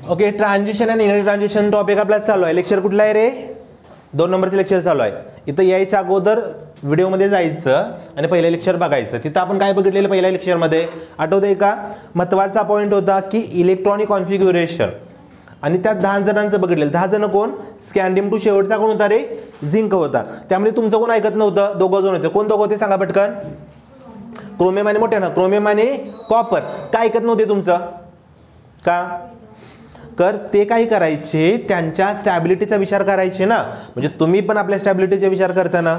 Okay, transition आणि energy transition topic आपला चालू आहे. लेक्चर कुठला आहे रे? 2 नंबरचे लेक्चर चालू आहे. इथं यायच्या अगोदर व्हिडिओमध्ये जायचं आणि पहिलं लेक्चर बघायचं. तिथं आपण काय बघितलेलं पहिल्या लेक्चरमध्ये आठवतंय का? महत्त्वाचा पॉईंट होता की इलेक्ट्रॉनिक कॉन्फिग्युरेशन आणि त्यात 10 जणांचं बघितलेलं. 10 जण कोण? स्कॅन्डियम टू शेवटचा कोण होता रे? झिंक होता. त्यामुळे तुमचं कोण ऐकत नव्हतं? 2 जण होते. कोण 2 होते सांगा पटकन? क्रोमियम आणि मोठे ना, क्रोमियम आणि कॉपर. काय ऐकत नव्हते तुमचं का? तर ते काय करायचे, त्यांच्या स्टॅबिलिटीचा विचार करायचे ना. म्हणजे तुम्ही पण आपल्या स्टॅबिलिटीचा विचार करताना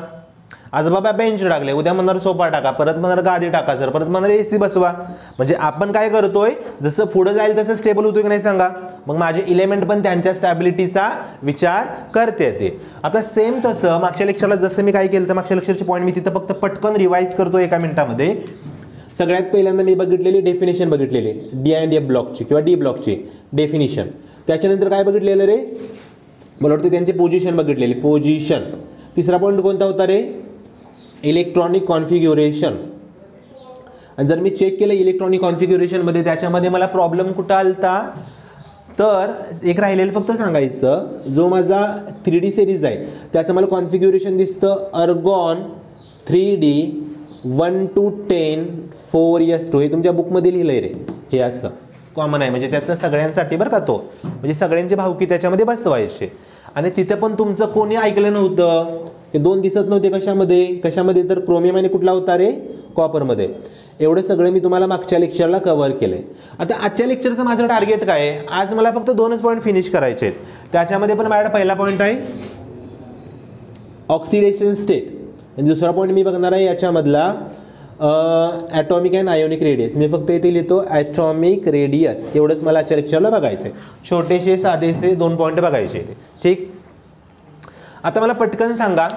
आज बाबा बेंच टाकले, उद्या म्हणणार सोफा टाका, परत म्हणणार गादी टाका सर, परत म्हणणार एसी बसवा. म्हणजे आपण काय करतोय, जसं पुढे जाईल तसं स्टेबल होतोय की नाही सांगा. मग माझे इलेमेंट पण त्यांच्या स्टॅबिलिटीचा विचार करते ते. आता सेम तसं मागच्या लेक्चरला जसं मी काय केलं तर मागच्या लेक्चरचे पॉईंट मी तिथं फक्त पटकन रिवाइज करतो एका मिनिटामध्ये. सगळ्यात पहिल्यांदा मी बघितलेली डेफिनेशन बघितलेली डी अँड एफ ब्लॉकची किंवा डी ब्लॉकची डेफिनेशन. त्याच्यानंतर काय बघितलेलं रे? मला वाटतं त्यांची पोझिशन बघितलेली, पोझिशन. तिसरा पॉईंट कोणता होता रे? इलेक्ट्रॉनिक कॉन्फिग्युरेशन. आणि जर मी चेक केलं इलेक्ट्रॉनिक कॉन्फिग्युरेशनमध्ये त्याच्यामध्ये मला प्रॉब्लेम कुठं आलता, तर एक राहिलेलं फक्त सांगायचं, जो माझा 3D सिरीज आहे त्याचं मला कॉन्फिग्युरेशन दिसतं अर्गॉन 3D 1 to 10 4s2. हे तुमच्या बुकमध्ये लिहिलं आहे रे, हे असं कॉमन आहे. म्हणजे त्याचं सगळ्यांसाठी बरं का तो, म्हणजे सगळ्यांचे भावकी त्याच्यामध्ये बसवायचे. आणि तिथे पण तुमचं कोणी ऐकलं नव्हतं, हे 2 दिसत नव्हते. कशामध्ये तर क्रोमियम आणि कुठला होता रे? कॉपरमध्ये. एवढं सगळं मी तुम्हाला मागच्या लेक्चरला कव्हर केलंय. आता आजच्या लेक्चरचं माझं टार्गेट काय आहे? आज मला फक्त 2च पॉईंट फिनिश करायचे आहेत. त्याच्यामध्ये पण माझ्याकडे पहिला पॉईंट आहे ऑक्सिडेशन स्टेट आणि दुसरा पॉईंट मी बघणार आहे याच्यामधला ॲटॉमिक अँड आयोनिक रेडियस. मी फक्त इथे लिहितो ॲटॉमिक रेडियस. एवढंच मला आजच्या लेक्चरला बघायचं आहे. छोटेसे साधेसे 2 पॉईंट बघायचे. ठीक. आता मला पटकन सांगा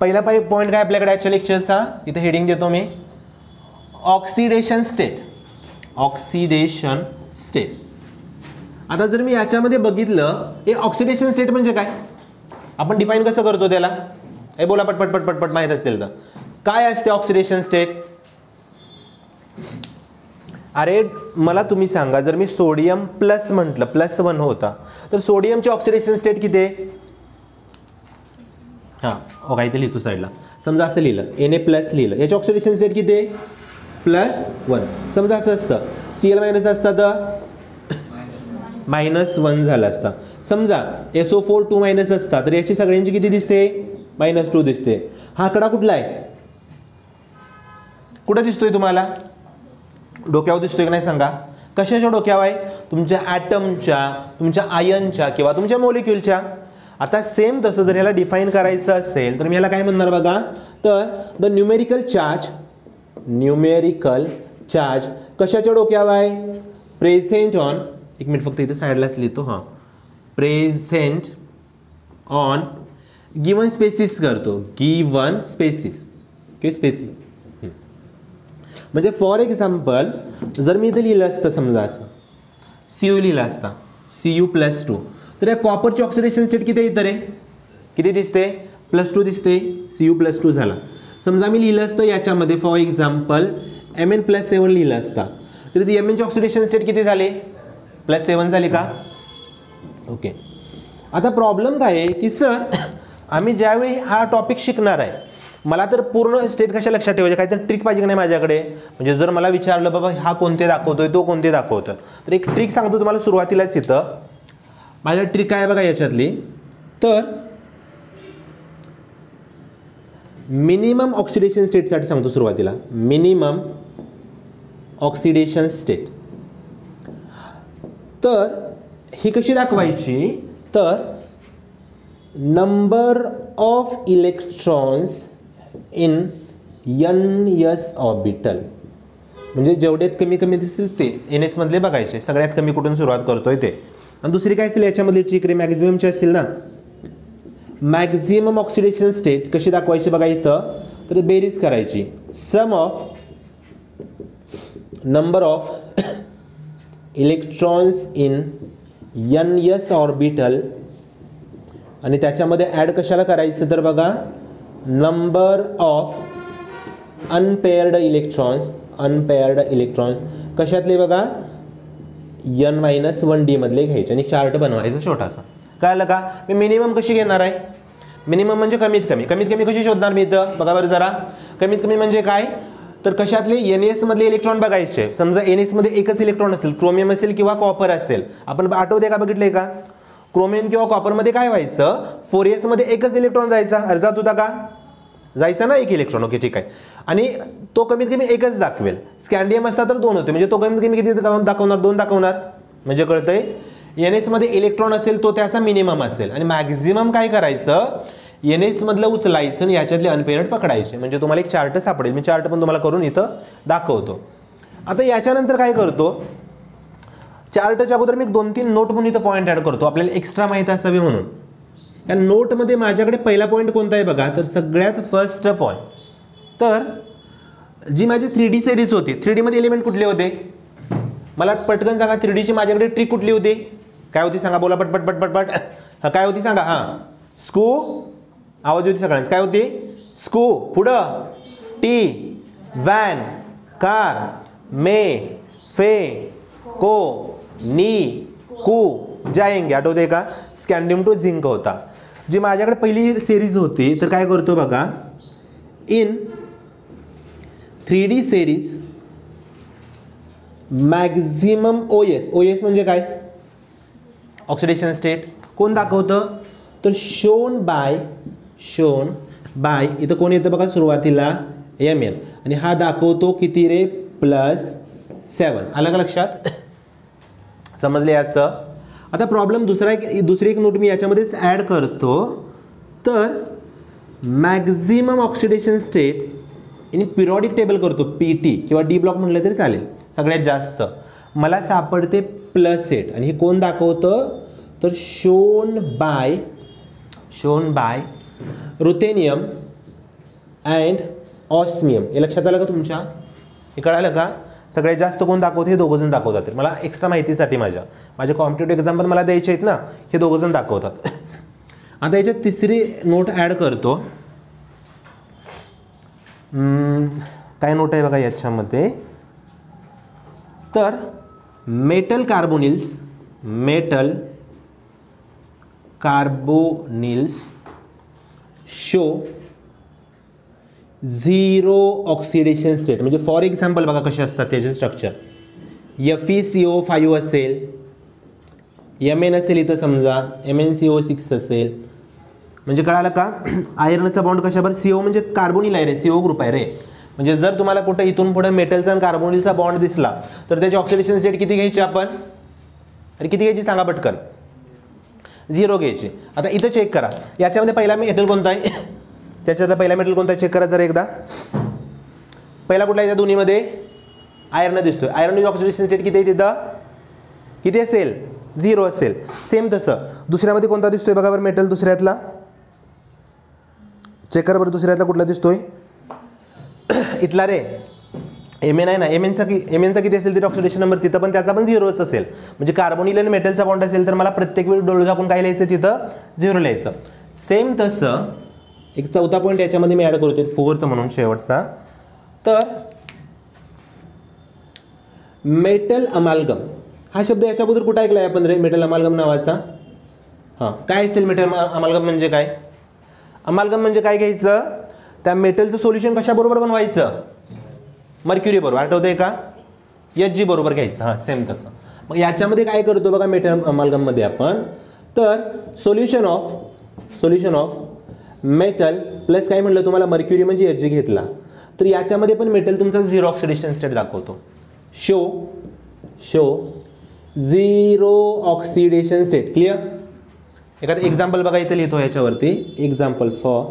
पहिला पॉईंट काय आपल्याकडे आजच्या लेक्चरचा? इथे हेडिंग देतो मी, ऑक्सिडेशन स्टेट. Oxidation state. आता जर मी याच्यामध्ये बघितलं, हे ऑक्सिडेशन स्टेट म्हणजे काय, आपण डिफाईन कसं करतो त्याला? हे बोला पटपट पटपट पट माहीत असेल तर. काय असते ऑक्सिडेशन स्टेट? अरे मला तुम्ही सांगा, जर मी सोडियम प्लस म्हटलं, +1 होता, तर सोडियमची ऑक्सिडेशन स्टेट किती आहे? हां हो, काय ते लिहितो साईडला. समजा असं लिहिलं, Na+ लिहिलं, याची ऑक्सिडेशन स्टेट किती आहे? +1. समजा असं असतं, Cl- असतं तर -1 झालं असतं. समजा SO4 2- असता तर याची सगळ्यांची किती दिसते? -2 दिसते. हा आकडा कुठला आहे? कुठं दिसतोय तुम्हाला? डोक्यावर दिसतोय की नाही सांगा? कशाच्या डोक्यावर आहे? तुमच्या ॲटमच्या, तुमच्या आयनच्या किंवा तुमच्या मॉलिक्युलच्या. आता सेम तसं जर ह्याला डिफाईन करायचं असेल तर मी ह्याला काय म्हणणार बघा, तर द न्यूमेरिकल चार्ज कशाच्या डोक्यावर आहे? प्रेझेंट ऑन, एक मिनिट फक्त इथे साईडलाच लिहितो. हां, प्रेझेंट ऑन गिवन स्पेसिस करतो, गिवन स्पेसिस किंवा स्पेसिस. म्हणजे फॉर एक्झाम्पल जर मी इथे लिहिलं असतं, समजा असं Cu लिहिला असता, Cu+2, तर या कॉपरची ऑक्सिडेशन स्टेट किती येतं रे? किती दिसते? +2 दिसते. Cu+2 झाला. समजा मी लिहिलं असतं याच्यामध्ये फॉर एक्झाम्पल Mn+7 लिहिलं असता, तर ती Mnची ऑक्सिडेशन स्टेट किती झाली? +7 झाली का? ओके. आता प्रॉब्लेम काय आहे की सर आम्ही ज्यावेळी हा टॉपिक शिकणार आहे, मला तर पूर्ण स्टेट कशा लक्षात ठेवायचे, काहीतरी ट्रिक पाहिजे की नाही माझ्याकडे. म्हणजे जर मला विचारलं बाबा हा कोणते दाखवतोय, तो कोणते दाखवतोय, तर एक ट्रिक सांगतो तुम्हाला सुरुवातीलाच. इथं माझ्या ट्रिक काय बघा याच्यातली, तर मिनिमम ऑक्सिडेशन स्टेटसाठी सांगतो सुरुवातीला. Minimum oxidation state. तर ही कशी दाखवायची, तर number of electrons in ns orbital. म्हणजे जेवढ्यात कमी कमी दिसतील ते ns मधले बघायचे. सगळ्यात कमी कुठून सुरुवात करतोय ते. आणि दुसरी काय असेल याच्यामधली ट्रिक रे, मॅक्झिममची असेल ना. मॅक्झिमम ऑक्सिडेशन स्टेट कशी दाखवायची बघा इथं, तर बेरीज करायची. Sum of number of electrons in ns orbital आणि त्याच्यामध्ये ॲड कशाला करायचं तर बघा नंबर ऑफ अनपेअर्ड इलेक्ट्रॉन्स. कशातले बघा N-1 डी मधले घ्यायचे आणि चार्ट बनवायचा छोटासा. कळलं का? मी मिनिमम कशी घेणार आहे? मिनिमम म्हणजे कमीत कमी कशी शोधणार मी इथं बघा बरं जरा. कमीत कमी म्हणजे काय तर कशातले NS मधले इलेक्ट्रॉन बघायचे. समजा NS मध्ये एकच इलेक्ट्रॉन असेल, क्रोमियम असेल किंवा कॉपर असेल. आपण आठवते का, बघितलंय का? क्रोमियम किंवा कॉपर मध्ये काय व्हायचं, 4s मध्ये एकच इलेक्ट्रॉन जायचा. अर्जात होता का? जायचा ना एक इलेक्ट्रॉन. ओके ठीक आहे. आणि तो कमीत कमी एकच दाखवेल. स्कॅन्डियम असता तर 2 होते, म्हणजे तो कमीत कमी किती दाखवणार? 2 दाखवणार. म्हणजे कळतंय NS मध्ये इलेक्ट्रॉन असेल तो त्याचा मिनिमम असेल आणि मॅक्झिमम काय करायचं, NS मधलं उचलायचं आणि याच्यातले अनपेअर्ड पकडायचे. म्हणजे तुम्हाला एक चार्ट सापडेल. मी चार्ट पण तुम्हाला करून इथं दाखवतो. आता याच्यानंतर काय करतो, चार्टच्या अगोदर मी 2-3 नोट म्हणून इथं पॉईंट ऍड करतो, आपल्याला एक्स्ट्रा माहिती असावी म्हणून. या नोटमध्ये माझ्याकडे पहिला पॉईंट कोणता आहे बघा, तर सगळ्यात फर्स्ट पॉईंट. तर जी माझी 3D सिरीज होती, 3D मध्ये एलिमेंट कुठले होते मला पटकन सांगा. 3D ची माझ्याकडे ट्रिक कुठली होती, काय होती सांगा, बोला पटपट पटपट पट. हा काय होती सांगा. हां स्कू, आवाज होती सगळ्यांच. काय होती? स्कू, पुढं टी, व्हॅन, कार, मे, फे, को, नी, कू, जाएंगे. आठवते का? स्कॅन्डियम टू झिंक होता. जी माझ्याकडे पहिली सिरीज होती तर काय करतो बघा, in 3D series maximum OS म्हणजे काय, ऑक्सिडेशन स्टेट. कोण दाखवतं तर शोन बाय इथं कोण येतं बघा सुरुवातीला Mn आणि हा दाखवतो किती रे +7. आलं का लक्षात? समजले याचं? आता प्रॉब्लेम दुसरी एक नोट मी याच्यामध्येच ॲड करतो. तर मॅक्झिमम ऑक्सिडेशन स्टेट आणि पिरियॉडिक टेबल करतो PT किंवा D ब्लॉक म्हटलं तरी चालेल. सगळ्यात जास्त मला सापडते +8 आणि हे कोण दाखवतं तर shown by ruthenium and osmium. हे लक्षात आलं का तुमच्या? हे कळालं का? सगळ्यात जास्त कोण दाखवते? हे दोघंजण दाखवतात. मला एक्स्ट्रा माहितीसाठी माझ्या कॉम्पिटेटिव्ह एक्झाम पण मला द्यायचे आहेत ना, हे दोघंजण दाखवतात. आता याच्यात तिसरी नोट ॲड करतो. काय नोट आहे बघा याच्यामध्ये, तर metal carbonyls show 0 oxidation state. म्हणजे फॉर एक्झाम्पल बघा कसे असतात त्याचे स्ट्रक्चर. FeCO5 असेल, Mn असेल इथं समजा, MnCO6 असेल. म्हणजे कळालं का? आयर्नचा बॉन्ड कशावर? CO म्हणजे कार्बोनिल आहे रे, CO ग्रुप आहे रे. म्हणजे जर तुम्हाला कुठे इथून पुढे मेटलचा आणि कार्बोनिलचा बॉन्ड दिसला तर त्याची ऑक्सिडेशन स्टेट किती घ्यायची आपण? अरे किती घ्यायची सांगा पटकन? 0 घ्यायची. आता इथं चेक करा, याच्यामध्ये पहिला मेटल कोणता आहे? त्याच्यात पहिला मेटल कोणता आहे चेक करा जर एकदा. पहिला कुठला आहे? त्या दोन्हीमध्ये आयर्न दिसतोय. आयर्नची ऑक्सिडेशन स्टेट किती आहे तिथं? किती असेल? 0 असेल. सेम तसं दुसऱ्यामध्ये कोणता दिसतोय बघा बरं मेटल दुसऱ्यातला. चेक करा बरं दुसऱ्यातला कुठला दिसतोय? इथला रे Mn आहे ना. Mnचा किती असेल तिथे ऑक्सिडेशन नंबर? तिथं पण त्याचा पण 0च असेल. म्हणजे कार्बोनिल आणि मेटलचा बॉन्ड असेल तर मला प्रत्येक वेळी डोळे झाकून काय लिहायचं तिथं? 0 लिहायचं. सेम तसं एक चौथा पॉईंट याच्यामध्ये मी ॲड करतोय, 4th म्हणून शेवटचा. तर मेटल अमाल्गम हा शब्द याच्या अगोदर कुठं ऐकलाय आपण रे, मेटल अमाल्गम नावाचा? हां काय असेल मेटल अमाल्गम म्हणजे काय? अमाल्गम म्हणजे काय घ्यायचं, त्या मेटलचं सोल्युशन कशाबरोबर बनवायचं? मर्क्युरी बरोबर. आठवतंय का? Hg बरोबर घ्यायचं. हां सेम तसं. मग याच्यामध्ये काय करतो बघा मेटल अमाल्गममध्ये आपण, तर सोल्युशन ऑफ मेटल प्लस काय म्हटलं तुम्हाला, मर्क्युरी म्हणजे Hg घेतला तर याच्यामध्ये पण मेटल तुमचा 0 ऑक्सिडेशन स्टेट दाखवतो. Show 0 oxidation state. क्लिअर? एखादं एक्झाम्पल बघा इथं लिहितो याच्यावरती. एक्झाम्पल फॉर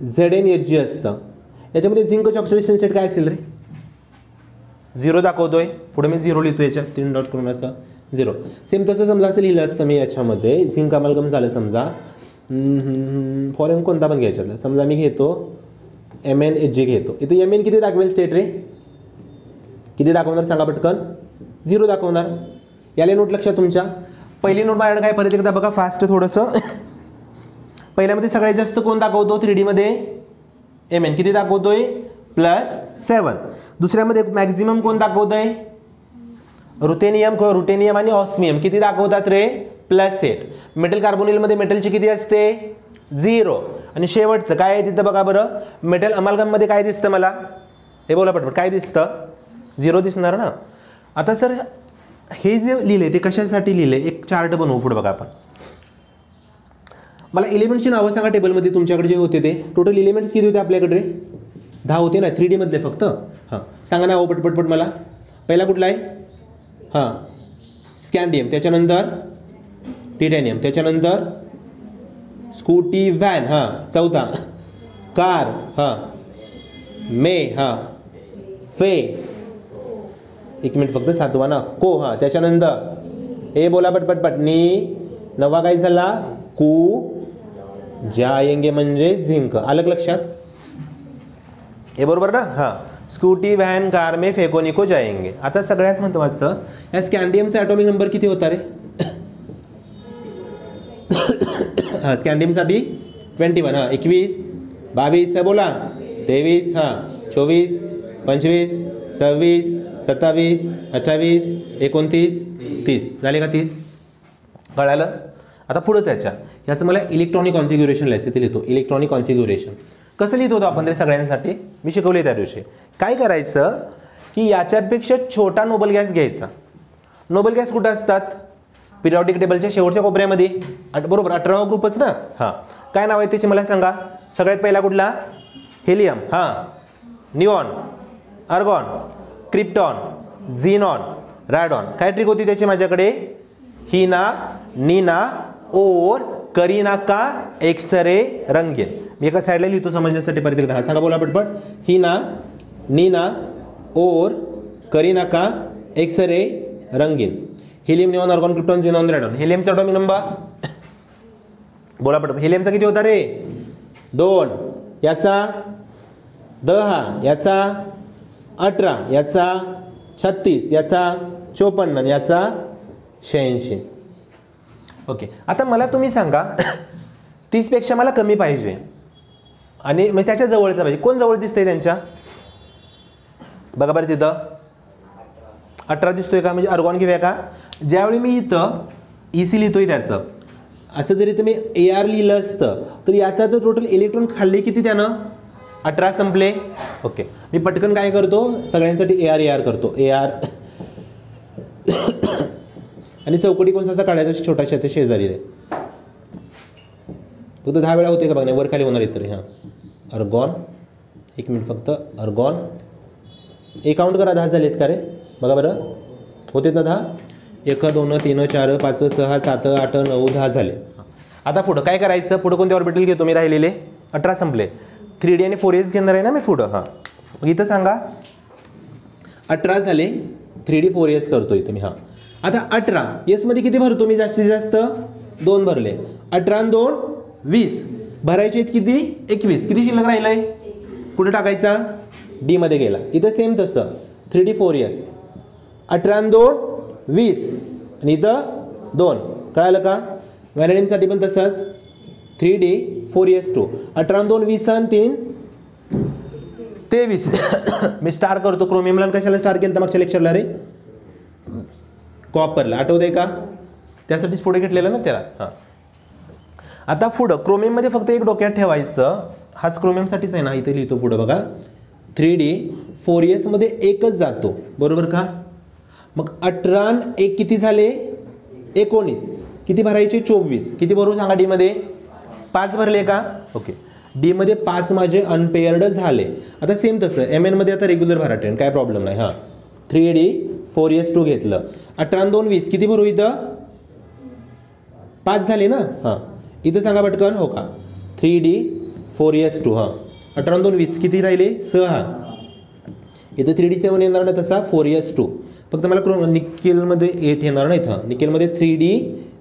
ZnHg असतं. याच्यामध्ये झिंकची ऑक्सिडेशन स्टेट काय असेल रे? 0 दाखवतोय. पुढे मी 0 लिहितो याच्यात 3 डॉट करून असं 0. सेम तसं समजा असं लिहिलं असतं मी याच्यामध्ये. झिंक अमाल्गम झालं समजा. फॉरेन कोणता पण घ्यायचा समजा मी घेतो MnHg घेतो. इथे Mn किती दाखवेल स्टेट रे? किती दाखवणार सांगा पटकन? 0 दाखवणार. याला नोट लक्षात तुमच्या. पहिली नोट बाहेर काय परत एकदा बघा फास्ट थोडंसं. पहिल्यामध्ये सगळ्यात जास्त कोण दाखवतो 3D मध्ये? Mn किती दाखवतोय? +7. दुसऱ्यामध्ये मॅक्झिमम कोण दाखवतोय? रुटेनियम आणि ऑस्मियम किती दाखवतात रे? +8. मेटल कार्बोनिलमध्ये मेटलची किती असते? 0. आणि शेवटचं काय आहे तिथं बघा बरं, मेटल अमालगममध्ये काय दिसतं मला? हे बोला पटपट, काय दिसतं? 0 दिसणार ना. आता सर हे जे लिहिले ते कशासाठी लिहिले? एक चार्ट बनवू पुढे बघा आपण. मला एलिमेंट्सची नावं सांगा टेबलमध्ये तुमच्याकडे जे होते ते. टोटल एलिमेंट्स किती होते आपल्याकडे? 10 होते ना, 3D मधले फक्त. हां सांगा नाव पटपट मला. पहिला कुठला आहे? हां स्कॅन्डियम, त्याच्यानंतर टिटॅनियम, त्याच्यानंतर स्कूटी व्हॅन, हां चौथा कार, हां मे, हां फे, एक मिनिट फक्त, सातवा ना को, हां त्याच्यानंतर हे बोला पटपट नी, नवा काय झाला? कू जाएंगे म्हणजे झिंक. आलं लक्षात? हे बरोबर ना. हां स्कूटी व्हॅन कार में फेकोनिको जाएंगे. आता सगळ्यात महत्त्वाचं, या स्कॅन्डियमचा ॲटॉमिक नंबर किती होता रे? हां स्कॅन्डियमसाठी 21, हां 21, 22 है बोला, 23, हां 24, 25, 26, 27, 28, 29, 30. झाले का 30? कळालं? आता पुढं त्याच्या याचं मला इलेक्ट्रॉनिक कॉन्फिग्युरेशन लिहायचं, ते लिहितो. इलेक्ट्रॉनिक कॉन्फिग्युरेशन कसं लिहित होतो आपण ते सगळ्यांसाठी मी शिकवले त्या दिवशी. काय करायचं की याच्यापेक्षा छोटा नोबल गॅस घ्यायचा. नोबल गॅस कुठं असतात? पिरियॉडिक टेबलच्या शेवटच्या कोपऱ्यामध्ये. बरोबर 18वा ग्रुपच ना. हां काय नाव आहे त्याचे मला सांगा. सगळ्यात पहिला कुठला? हेलियम, हां निऑन, आर्गॉन, क्रिप्टॉन, झिनॉन, रॅडॉन. काय ट्रिक होती त्याची माझ्याकडे? हिना, नीना, ओर, करीना का, एक्सरे, रंगीन. मी एका साईडला लिहितो समजण्यासाठी परत एकदा. सांगा बोला पटपट. हिना, नीना, ओर, करीना का, एक्सरे, रंगीन. Helium, neon, argon, krypton, xenon, radon. हेलियमचा ॲटॉमिक नंबर बोला पटपट. हेलियमचा किती होता रे? 2, याचा 10, याचा 18, याचा 36, याचा 54, याचा 86. ओके आता मला तुम्ही सांगा 30 पेक्षा मला कमी पाहिजे आणि म्हणजे त्याच्या जवळचा पाहिजे. कोण जवळ दिसतंय त्यांच्या? बघा बरं तिथं 18 दिसतोय का? म्हणजे अर्गॉन घेऊया का? ज्यावेळी मी इथं EC लिहितोय त्याचं असं जरी तुम्ही AR लिहिलं असतं तर याचा तर टोटल इलेक्ट्रॉन खाल्ले किती त्यानं? 18 संपले. ओके मी पटकन काय करतो सगळ्यांसाठी AR करतो. AR आणि चौकटी कोणसा काढायचा? छोटाशा ते शेजारी रे. फक्त 10 वेळा होते का बघा, वर खाली होणार इतर. हां अर्गॉन, एक मिनिट फक्त. अर्गॉन एक काउंट करा, 10 झालेत का रे? बघा बरं होतेत ना 10. 1 2 3 4 5 6 7 8 9 10 झाले. आता पुढं काय करायचं? पुढं कोणते ऑर्बिटल घेतो मी? राहिलेले 18 संपले. 3D आणि 4S घेणार आहे ना मी पुढं. हां इथं सांगा 18 झाले. 3D 4S करतो इथं मी. हां आता 18 S मध्ये किती भरतो मी? जास्तीत जास्त 2 भरले. 18 आणि 2 20 भरायचे आहेत किती? 21. किती शिल्लक राहिलंय? पुढे टाकायचा D मध्ये गेला. इथं सेम तसं 3D 4S. 18 आणि 2 20 आणि इथं 2. कळालं का? व्हॅनिडियमसाठी पण तसंच 3D 4S2. 18 आणि 2 20 आणि 3 23. मी स्टार करतो. क्रोमियमला कशाला स्टार केलं तर मागच्या लेक्चरला रे? कॉपरला. आठवतंय का? त्यासाठीच पुढे घेतलेलं ना त्याला. हां आता पुढं क्रोमियममध्ये फक्त एक डोक्यात ठेवायचं. हाच क्रोमियमसाठीच आहे ना. इथे लिहितो पुढं बघा. 3D 4S मध्ये एकच जातो बरोबर का? मग 18 आणि 1 किती झाले? 19. किती भरायचे? 24. किती भरू सांगा D मध्ये? 5 भरले का? ओके D मध्ये 5 माझे अनपेअर्ड झाले. आता सेम तसं MN मध्ये आता रेग्युलर भरा ट्रेंड, काय प्रॉब्लेम नाही. हां 3D 4S2 घेतलं. 18 आणि 2 20 किती भरू इथं? 5 झाले ना. हां इथं सांगा पटकन. हो का? 3D 4S2. हां 18 आणि 2 20 किती राहिले? 6. इथं 3D 7 येणार ना तसा 4S2. फक्त मला निकेलमध्ये 8 येणार ना इथं. निकेलमध्ये 3D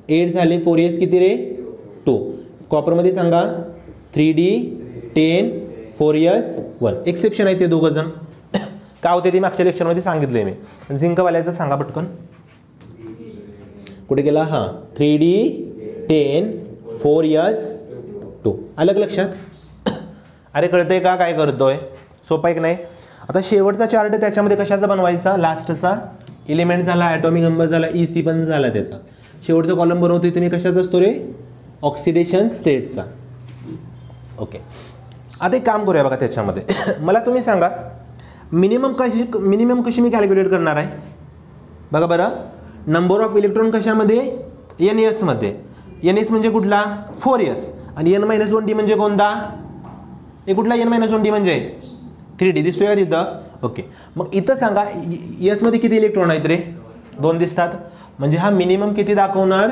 8 झाले. 4S किती रे? 2. कॉपरमध्ये सांगा 3D 10 4S 1. एक्सेप्शन आहे ते दोघं जण. काय होते ते मागच्या लेक्चरमध्ये सांगितले मी. झिंकवाल्याचं सांगा पटकन. कुठे गेला? हां 3D 10 4S 2. अलग लक्षात? अरे कळतंय का काय करतोय? सोपं आहे की नाही? आता शेवटचा चार्ट त्याच्यामध्ये कशाचा बनवायचा? लास्टचा एलिमेंट झाला, ॲटॉमिक नंबर झाला, EC पण झाला त्याचा. शेवटचा कॉलम बनवतोय तुम्ही कशाचा असतो रे? ऑक्सिडेशन स्टेटचा. ओके, आता एक काम करूया बघा त्याच्यामध्ये. मला तुम्ही सांगा मिनिमम कशी मी कॅल्क्युलेट करणार आहे बघा बरं. नंबर ऑफ इलेक्ट्रॉन कशामध्ये? NS मध्ये. NS म्हणजे कुठला? 4s. आणि N-1D म्हणजे कोणता? हे कुठला N-1D म्हणजे 3D दिसतोय का तिथं? ओके, मग इथं सांगा S मध्ये किती इलेक्ट्रॉन आहेत रे? 2 दिसतात. म्हणजे हा मिनिमम किती दाखवणार?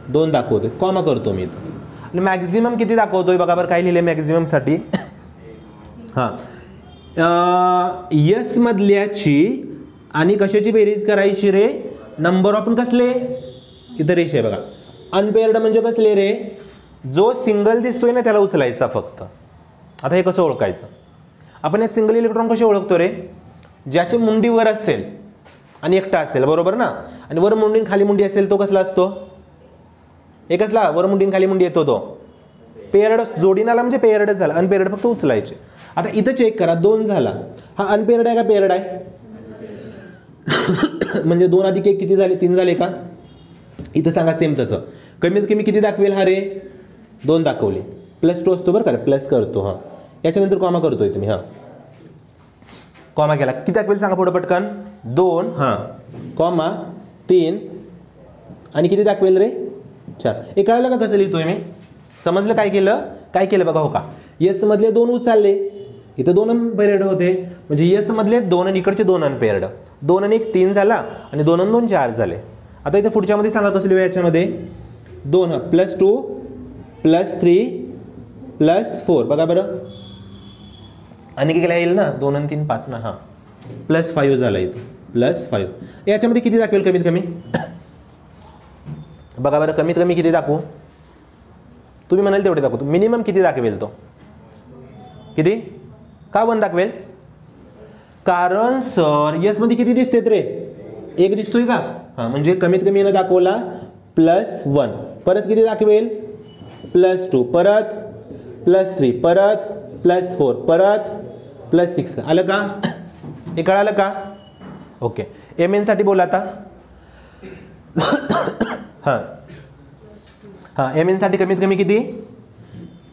2 दाखवतोय. कॉमा करतो मी इथं. आणि मॅक्झिमम किती दाखवतोय बघा बरं. काय लिहिले मॅक्झिममसाठी? हां, S मधल्याची आणि कशाची बेरीज करायची रे? नंबर ऑफ कसले? इथं रेष आहे बघा. अनपेअर्ड म्हणजे कसले रे? जो सिंगल दिसतोय ना त्याला उचलायचा फक्त. आता हे कसं ओळखायचं? आपण यात सिंगल इलेक्ट्रॉन कसे ओळखतो रे? ज्याची मुंडी वर असेल आणि एकटा असेल, बरोबर ना? आणि वर मुंडी खाली मुंडी असेल तो कसला असतो? हे कसला? वर मुंडी खाली मुंडी येतो तो पेअर्ड. जोडीनाला म्हणजे पेअर्ड झाला. अनपेअर्ड फक्त उचलायचे. आता इथं चेक करा, 2 झाला. हा अनपेअर्ड आहे का पेअर्ड आहे? म्हणजे 2 अधिक 1 किती झाले? 3 झाले का? इथं सांगा सेम तसं. कमीत कमी किती दाखवेल हा रे? 2 दाखवले. +2 असतो बरं का, प्लस करतो. हां, याच्यानंतर कॉमा करतोय तुम्ही. हां, कॉमा केला किती दाखवेल सांगा पुढं पटकन? 2. हां, कॉमा 3 आणि किती दाखवेल रे? 4. हे कळलं का कसं लिहितोय मी? समजलं काय केलं? काय केलं बघा. हो का, S मधले 2 उचलले. इथं 2 अनपेअर्ड होते म्हणजे S मधले 2 आणि इकडचे 2 अनपेअर्ड. 2 आणि 1 3 झाला आणि 2 आणि 2 4 झाले. आता इथं पुढच्यामध्ये सांगा कसं लिहूया याच्यामध्ये? 2 हा +2 +3 +4 बघा बरं. आणि किती येईल ना? 2 आणि 3 5 ना. हां, +5 झाला इथं. +5 याच्यामध्ये किती दाखवेल कमीत कमी? बघा बरं, कमीत कमी किती दाखवू? तुम्ही म्हणाल तेवढे दाखवतो. मिनिमम किती दाखवेल तो? किती? का 1 दाखवेल? कारण सर S मध्ये किती दिसतेत रे? 1 दिसतोय का? हां, म्हणजे कमीत कमी यानं दाखवला +1. परत किती दाखवेल? +2 परत +3 परत +4 परत +6. आलं का? हे कळालं का? ओके, MN साठी बोला आता. हां हां, MN साठी कमीत कमी किती?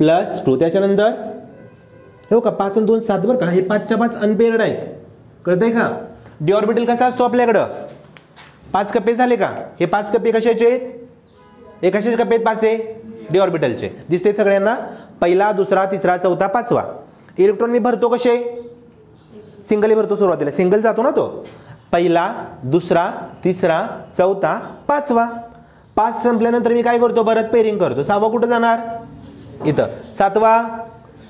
+2. त्याच्यानंतर हो का 5 आणि 2 7 बरं का. हे 5च्या 5 अनपेअर्ड आहेत. कळतंय का? डी ऑर्बिटल कसा असतो आपल्याकडं? 5 कप्पे झाले का? हे 5 कप्पे कशाचे आहेत? हे कशाचे कप्पे आहेत? 5 आहे डी ऑर्बिटलचे. दिसते सगळ्यांना? पहिला, दुसरा, तिसरा, चौथा, 5वा. इलेक्ट्रॉन मी भरतो कसे? सिंगल भरतो. सुरुवातीला सिंगल जातो ना तो. पहिला, दुसरा, तिसरा, चौथा, 5वा. 5 संपल्यानंतर मी काय करतो? परत पेअरिंग करतो. 6वा कुठं जाणार? इथं. 7वा,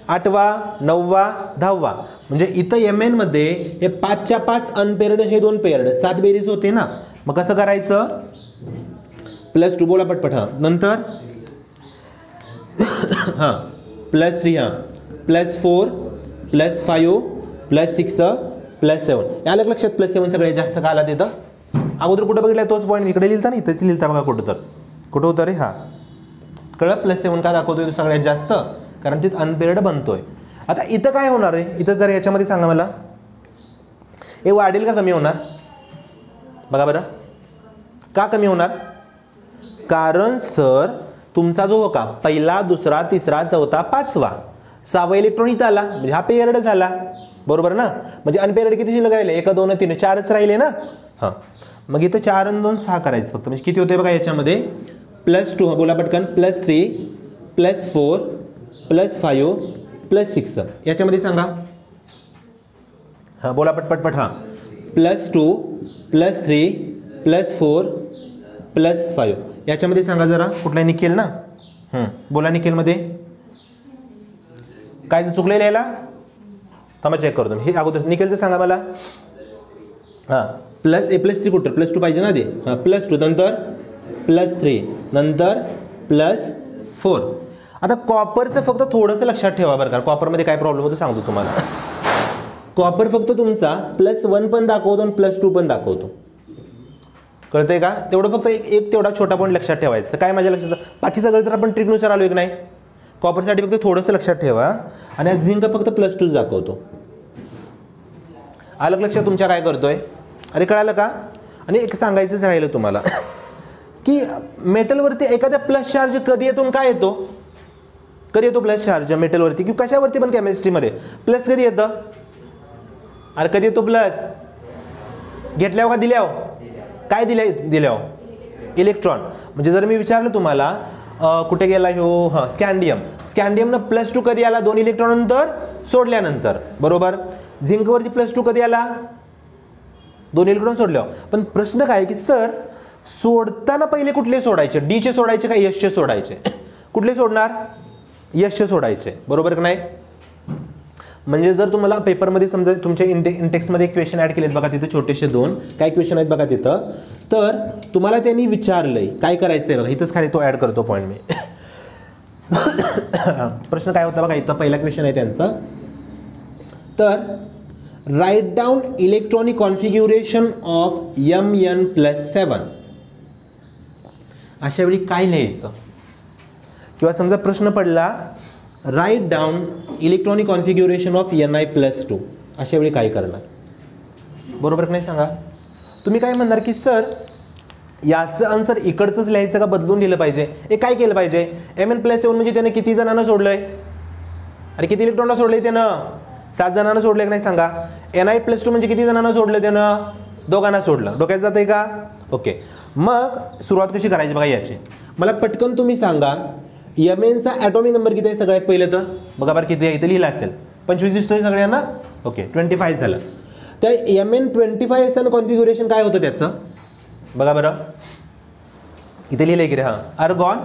8वा, 9वा, 10वा. म्हणजे इथं MN मध्ये हे 5च्या 5 अनपेअर्ड, हे 2 पेअर्ड, 7 बेरीज होते ना. मग कसं करायचं? +2 बोला पटपट. हां, नंतर हां +3 हां +4 +5 +6 +7. आलं लक्षात? +7 सगळ्यात जास्त का आला तिथं? अगोदर कुठं बघितलं तोच पॉईंट इकडे लिहिलता ना, इथेच लिहिलता बघा कुठं. तर कुठं होतं रे? हां, कळलं? +7 का दाखवतोय सगळ्यात जास्त? कारण तिथं अनपेअर्ड बनतोय. आता इथं काय होणार आहे? इथं जर याच्यामध्ये सांगा मला, हे वाढेल का कमी होणार? बघा बरं, का कमी होणार? कारण सर तुमचा जो हो का पहिला, दुसरा, तिसरा, चौथा, 5वा, 6वा इलेक्ट्रॉन इथं आला म्हणजे हा पेअर्ड झाला, बरोबर ना? म्हणजे अनपेअर्ड किती शिल्लक राहिले? 1 2 3 4च राहिले ना. हां, मग इथं 4 आणि 2 6 करायचं फक्त. म्हणजे किती होते बघा याच्यामध्ये? +2 बोला पटकन. +3 +4 +5 +6. याच्यामध्ये सांगा. हां, बोला पटपट. हां, +2 +3 +4 +5. याच्यामध्ये सांगा जरा कुठला? निकेल ना. बोला निकेलमध्ये काय चुकलेलं याला? थांबा चेक करतो हे अगोदर. निकेलचं सांगा मला. हां, +3 कुठं? +2 पाहिजे ना ते. हां, +2 नंतर +3 नंतर +4. आता कॉपरचं फक्त थोडंसं लक्षात ठेवा बरं का. कॉपरमध्ये काय प्रॉब्लेम होतो सांगतो तुम्हाला. कॉपर फक्त तुमचा +1 पण दाखवतो आणि +2 पण दाखवतो. कळतंय का? तेवढं फक्त एक तेवढा छोटा पॉईंट लक्षात ठेवायचं. काय माझ्या लक्षात? बाकी सगळं तर आपण ट्रिकनुसार आलो की नाही. कॉपरसाठी फक्त थोडंसं लक्षात ठेवा. आणि झिंक फक्त +2 दाखवतो. आलं लक्षात तुमच्या? काय करतोय? अरे कळालं का? आणि एक सांगायचंच राहिलं तुम्हाला की मेटलवरती एखाद्या प्लस चार्ज कधी येतो आणि काय येतो? कधी येतो प्लस चार्ज मेटलवरती किंवा कशावरती पण केमिस्ट्रीमध्ये प्लस कधी येतं? अरे कधी येतो प्लस? घेतल्यावर का दिल्यावर? काय दिल्यावर? इलेक्ट्रॉन. म्हणजे जर मी विचारलं तुम्हाला कुठे गेला ह्यो, हां स्कॅन्डियमनं +2 कधी आला? 2 इलेक्ट्रॉन नंतर सोडल्यानंतर, बरोबर. झिंकवरती +2 कधी आला? 2 इलेक्ट्रॉन सोडल्यावर. पण प्रश्न काय की सर सोडताना पहिले कुठले सोडायचे? डीचे सोडायचे का एसचे सोडायचे? कुठले सोडणार? एसचे सोडायचे, बरोबर का नाही? म्हणजे जर तुम्हाला पेपरमध्ये समजा तुमच्या इंटेक्समध्ये एक क्वेश्चन ॲड केलेत बघा, तिथे छोटेसे 2 काय क्वेश्चन आहेत बघा तिथं, तर तुम्हाला त्यांनी विचारलंय काय करायचं आहे बघा, इथंच खाली तो ॲड करतो पॉईंट मी. प्रश्न काय होता बघा, इथं पहिला क्वेश्चन आहे त्यांचा. तर write down electronic configuration of Mn+7. अशा वेळी काय लिहायचं? किंवा समजा प्रश्न पडला write down electronic configuration of Ni+2, अशा वेळी काय करणार? बरोबर की नाही सांगा? तुम्ही काय म्हणणार की सर याचं आन्सर इकडचंच लिहायचं का बदलून लिहिलं पाहिजे? हे काय केलं पाहिजे? Mn+7 म्हणजे त्याने किती जणांना सोडलंय? अरे किती इलेक्ट्रॉनला सोडलंय त्यानं? 7 जणांना सोडलंय की नाही सांगा? Ni+2 म्हणजे किती जणांना सोडलं त्यानं? 2 सोडलं. डोक्यात जातंय का? ओके. मग सुरुवात कशी करायची बघा याची. मला पटकन तुम्ही सांगा Mnचा ॲटॉमिक नंबर किती आहे सगळ्यात पहिलं? तर बघा बरं किती आहे, इथं लिहिलं असेल 25 दिसतोय सगळ्यांना. ओके 25 झालं. त्या Mn25 असताना कॉन्फिग्युरेशन काय होतं त्याचं बघा बरं, इथे लिहिलंय की रे, हां अर्गॉन.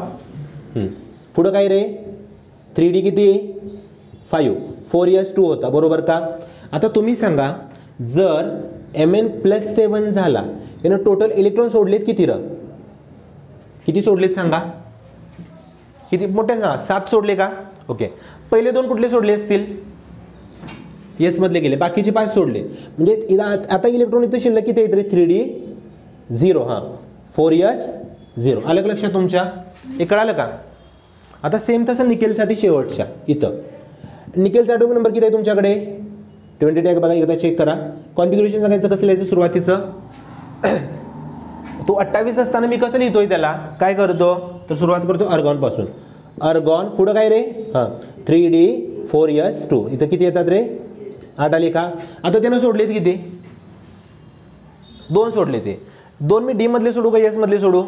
पुढं काय रे? 3D किती? 5 4s2 होता, बरोबर का? आता तुम्ही सांगा जर Mn+7 झाला यानं टोटल इलेक्ट्रॉन सोडलेत किती? किती सोडलेत सांगा? किती मोठे सांगा? 7 सोडले का? ओके. पहिले 2 कुठले सोडले असतील? येस मधले गेले, बाकीचे 5 सोडले. म्हणजे आता इलेक्ट्रॉन इथे शिल्लक किती आहे? 3D 0, हां 4s0. आलं का लक्षात तुमच्या? हे कळालं का? आता सेम तसं निकेलसाठी शेवटच्या इथं निकेलचा ॲटॉमिक नंबर किती आहे तुमच्याकडे? 20 आहे बघा, एकदा चेक करा. कॉन्फिग्युरेशन सांगायचं कसं लिहायचं सुरुवातीचं? तो 28 असताना मी कसं लिहितोय त्याला? काय करतो? तर सुरुवात करतो अर्गॉनपासून. अर्गॉन पुढं काय रे? हां 3D 4s2. इथं किती येतात रे? 8 आले का? आता त्यानं सोडलेत किती? 2 सोडले. ते 2 मी डी मधले सोडू का एस मधले सोडू?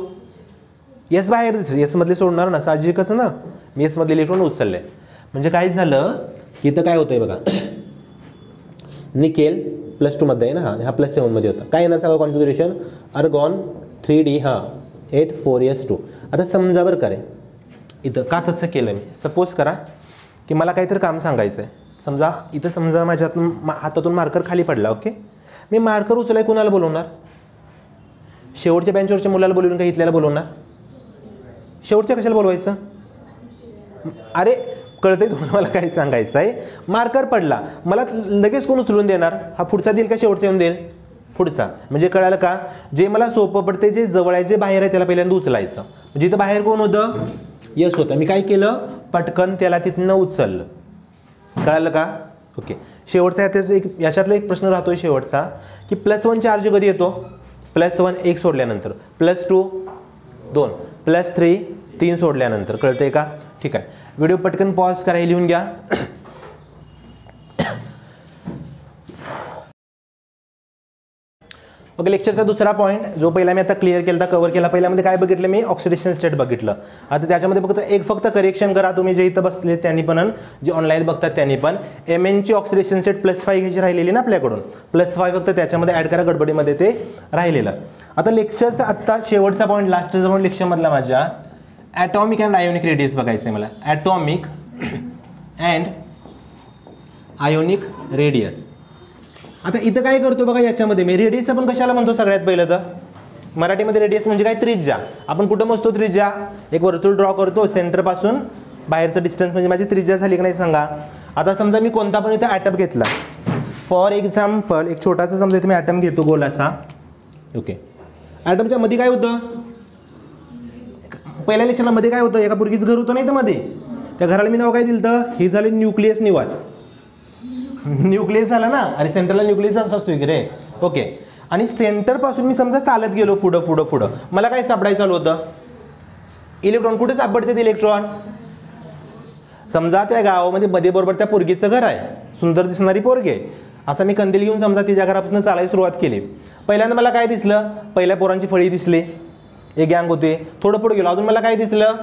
एस बाहेर एस मधले सोडणार ना, साहजिकच ना. मी एस मधले इलेक्ट्रॉन उचलले. म्हणजे काय झालं की इथं काय होतंय बघा, निकेल +2 मध्ये आहे ना, हा +7 मध्ये होता. काय येणार सगळं कॉन्फिग्युरेशन? अर्गॉन 3D हां 8 4s2. आता समजा बरं का रे, इथं का तसं केलं मी? सपोज करा की मला काहीतरी काम सांगायचं आहे. समजा इथं समजा माझ्या हातातून मार्कर खाली पडला. ओके, मी मार्कर उचलाय कोणाला बोलवणार? शेवटच्या बेंचवरच्या मुलाला बोलवून का इथल्याला बोलवणार? शेवटच्या कशाला बोलवायचं? अरे कळतंय तुम्हाला मला काय सांगायचं आहे? मार्कर पडला, मला लगेच कोण उचलून देणार? हा पुढचा देईल का शेवटचा येऊन देईल? पुढचा. म्हणजे कळालं का? जे मला सोपं पडते, जे जवळ आहे, जे बाहेर आहे त्याला पहिल्यांदा उचलायचं. म्हणजे इथं बाहेर कोण होतं? यस होतं. मी काय केलं? पटकन त्याला तिथनं उचललं. कळालं का? ओके. शेवटचा याच्यातला एक प्रश्न राहतोय शेवटचा की +1 चार्ज कधी येतो? +1 1 सोडल्यानंतर, +2 2, +3 3 सोडल्यानंतर. कळतंय का? ठीक आहे. व्हिडिओ पटकन पॉज करा, लिहून घ्या. ओके, लेक्चरचा दुसरा पॉईंट जो पहिला मी आता क्लिअर केला, कव्हर केला. पहिल्यामध्ये काय बघितलं मी? ऑक्सिडेशन स्टेट बघितलं. आता त्याच्यामध्ये फक्त करेक्शन करा तुम्ही, जे इथं बसले त्यांनी पण, जे ऑनलाईन बघतात त्यांनी पण. Mnची ऑक्सिडेशन स्टेट +5 घ्यायची राहिलेली ना आपल्याकडून, +5 फक्त त्याच्यामध्ये ॲड करा, गडबडीमध्ये ते राहिलेलं. आता लेक्चरचा आत्ता शेवटचा पॉईंट, लास्टचा पॉईंट लेक्चरमधला माझ्या, ॲटॉमिक अँड आयोनिक रेडियस बघायचं आहे मला. Atomic and ionic radius. आता इथं काय करतो बघा, याच्यामध्ये मी रेडियस आपण कशाला म्हणतो सगळ्यात पहिलं? तर मराठीमध्ये रेडियस म्हणजे काय? त्रिज्या. आपण कुठं मोजतो त्रिज्या? एक वर्तुळ ड्रॉ करतो, सेंटरपासून बाहेरचं डिस्टन्स म्हणजे माझी त्रिज्या झाली की नाही सांगा. आता समजा मी कोणता पण इथं ॲटम घेतला, फॉर एक्झाम्पल एक छोटासा समजा इथे मी ॲटम घेतो गोल असा. ओके, ॲटमच्या मध्ये काय होतं? पहिल्या लेक्चरला मध्ये काय होतं? एका पोरगीचं घर होतं नाही तर मध्ये, त्या घराला मी नाव काय दिलं तर? ही झाली न्यूक्लियस निवास. न्यूक्लियस झाला ना, आणि सेंट्रलला न्यूक्लियस असतो की रे. ओके, आणि सेंटरपासून मी समजा चालत गेलो पुढं पुढं पुढं, मला काय सापडायचं चालू होतं? इलेक्ट्रॉन. कुठे सापडतात इलेक्ट्रॉन? समजा त्या गावामध्ये मध्ये बरोबर त्या पोरगीचं घर आहे, सुंदर दिसणारी पोरगी आहे. असं मी कंदील घेऊन समजा तिच्या घरापासून चालायला सुरुवात केली. पहिल्यांदा मला काय दिसलं? पहिल्या पोरांची फळी दिसली, एक गँग होते. थोडं पुढे गेलो, अजून मला काय दिसलं?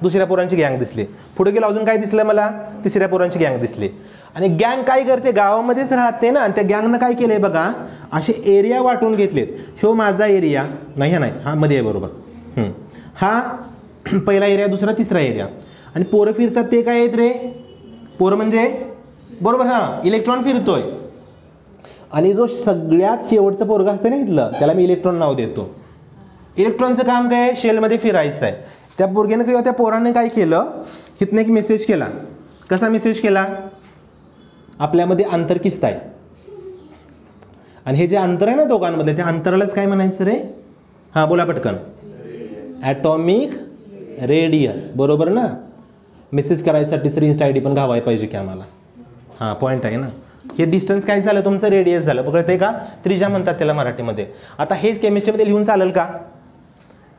दुसऱ्या पोरांची गँग दिसली. पुढे गेलो, अजून काय दिसलं मला? तिसऱ्या पोरांची गँग दिसली. आणि गँग काय करते? गावामध्येच राहते ना. आणि त्या गँगनं काय केलंय बघा, असे एरिया वाटून घेतलेत. शो माझा एरिया नाही, हा नाही, हा मध्ये आहे बरोबर. हा पहिला एरिया, दुसरा, तिसरा एरिया. आणि पोरं फिरतात ते काय आहेत रे? पोरं म्हणजे बरोबर हां इलेक्ट्रॉन फिरतोय. आणि जो सगळ्यात शेवटचं पोरगा असतं ना इथलं, त्याला मी इलेक्ट्रॉन नाव देतो. इलेक्ट्रॉनचं काम काय आहे? शेलमध्ये फिरायचं आहे. त्या पोरगीनं किंवा त्या पोराने काय केलं, इथनं एक मेसेज केला. कसा मेसेज केला? आपल्यामध्ये अंतर किस्त आहे. आणि हे जे अंतर आहे ना दोघांमधले, त्या अंतरालाच काय म्हणायचं रे? हां बोला पटकन. Atomic radius. बरोबर ना? मेसेज करायसाठी सर इन्स्टा ID पण घावायला पाहिजे की आम्हाला? हां पॉईंट आहे ना. हे डिस्टन्स काय झालं तुमचं? रेडियस झालं. पकडते का? त्रिज्या म्हणतात त्याला मराठीमध्ये. आता हे केमिस्ट्रीमध्ये लिहून चालेल का?